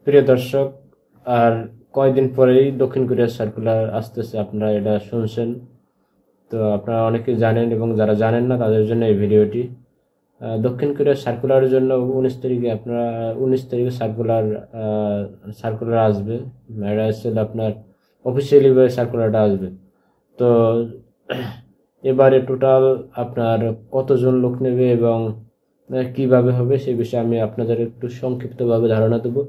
প্রিয় দর্শক, আর কয়দিন পরেই দক্ষিণ কোরিয়ার সার্কুলার আসতেছে, আপনারা এটা শুনছেন। তো আপনারা অনেকে জানেন এবং যারা জানেন না তাদের জন্য এই ভিডিওটি। দক্ষিণ কোরিয়ার সার্কুলারের জন্য 19 তারিখে সার্কুলার আসবে। এটা হচ্ছে আপনার অফিসিয়ালি সার্কুলারটা আসবে। তো এবারে টোটাল আপনার কতজন লোক নেবে এবং কিভাবে হবে সেই বিষয়ে আমি আপনাদের একটু সংক্ষিপ্তভাবে ধারণা দেবো।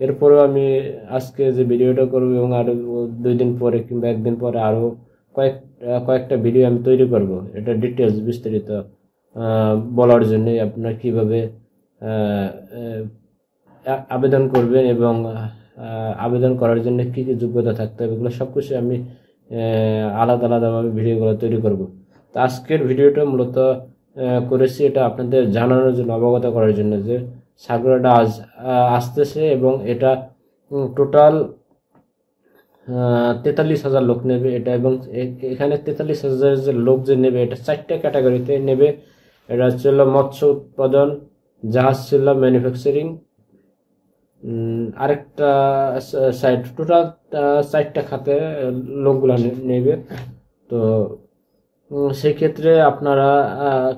এরপরেও আমি আজকে যে ভিডিওটা করবো এবং আরো 2 দিন পরে কিংবা একদিন পরে আরো কয়েকটা ভিডিও আমি তৈরি করব, এটা ডিটেলস বিস্তারিত বলার জন্য আপনারা কিভাবে আবেদন করবেন এবং আবেদন করার জন্য কি কি যোগ্যতা থাকতে হবে, এগুলো সবকিছু আমি আলাদা আলাদাভাবে ভিডিওগুলো তৈরি করব। তো আজকের ভিডিওটা মূলত করেছি এটা আপনাদের জানানোর জন্য, অবগত করার জন্য যে সার্কুলারটা আসতেছে এবং এটা টোটাল 43,000 লোক নেবে এটা। এবং এখানে 43,000 যে লোক যে নেবে এটা 4টা ক্যাটাগরিতে নেবে। এটা হচ্ছে মৎস্য উৎপাদন, জাহাজ শিল্প, ম্যানুফ্যাকচারিং, আরেকটা সাইড, টোটাল 4টা খাতে লোকগুলা নেবে। তো সেই ক্ষেত্রে আপনারা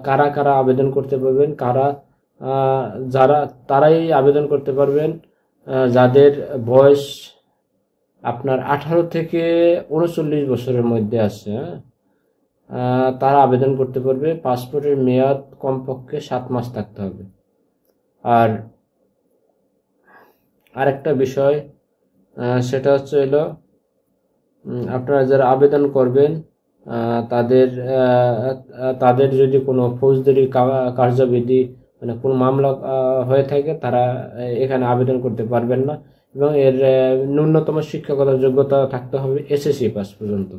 কারা কারা আবেদন করতে পারবেন, তারাই আবেদন করতে পারবেন যাদের বয়স আপনার 18 থেকে 39 বছরের মধ্যে আছে। তারা আবেদন করতে পারবে। পাসপোর্টের মেয়াদ কমপক্ষে 7 মাস থাকতে হবে। আর আরেকটা বিষয় সেটা হচ্ছে আপনারা যারা আবেদন করবেন তাদের যদি কোনো ফৌজদারি কার্যবিধি মানে কোনো মামলা হয়ে থাকে তারা এখানে আবেদন করতে পারবেন না। এবং এর ন্যূনতম শিক্ষাগত যোগ্যতা থাকতে হবে এসএসসি পাস পর্যন্ত।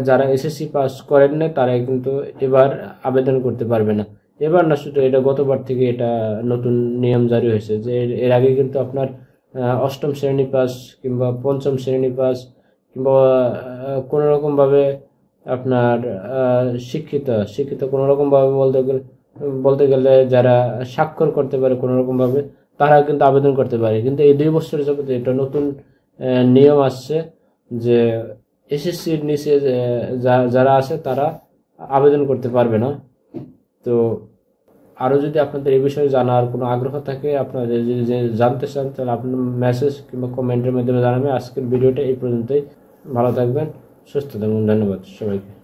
যারা এসএসসি পাস করেন না তারা কিন্তু এবার আবেদন করতে পারবে না। এবার না, শুধু এটা গতবার থেকে এটা নতুন নিয়ম জারি হয়েছে যে এর আগে কিন্তু আপনার 8ম শ্রেণী পাস কিংবা 5ম শ্রেণী পাস কিংবা কোনো রকম ভাবে আপনার শিক্ষিত কোনো রকম ভাবে বলতে গেলে যারা স্বাক্ষর করতে পারে কোনো রকম ভাবে, তারা কিন্তু আবেদন করতে পারে। কিন্তু এই 2 বছর যাবত এটা নতুন নিয়ম আসছে যে এসএসসির নিচে যারা আছে তারা আবেদন করতে পারবে না। তো আরো যদি আপনাদের এই বিষয়ে জানার কোনো আগ্রহ থাকে, আপনারা যদি জানতে চান, তাহলে আপনার মেসেজ কিংবা কমেন্টের মাধ্যমে জানাবেন। আজকের ভিডিওটা এই পর্যন্তই। ভালো থাকবেন, সুস্থ থাকবেন। ধন্যবাদ সবাইকে।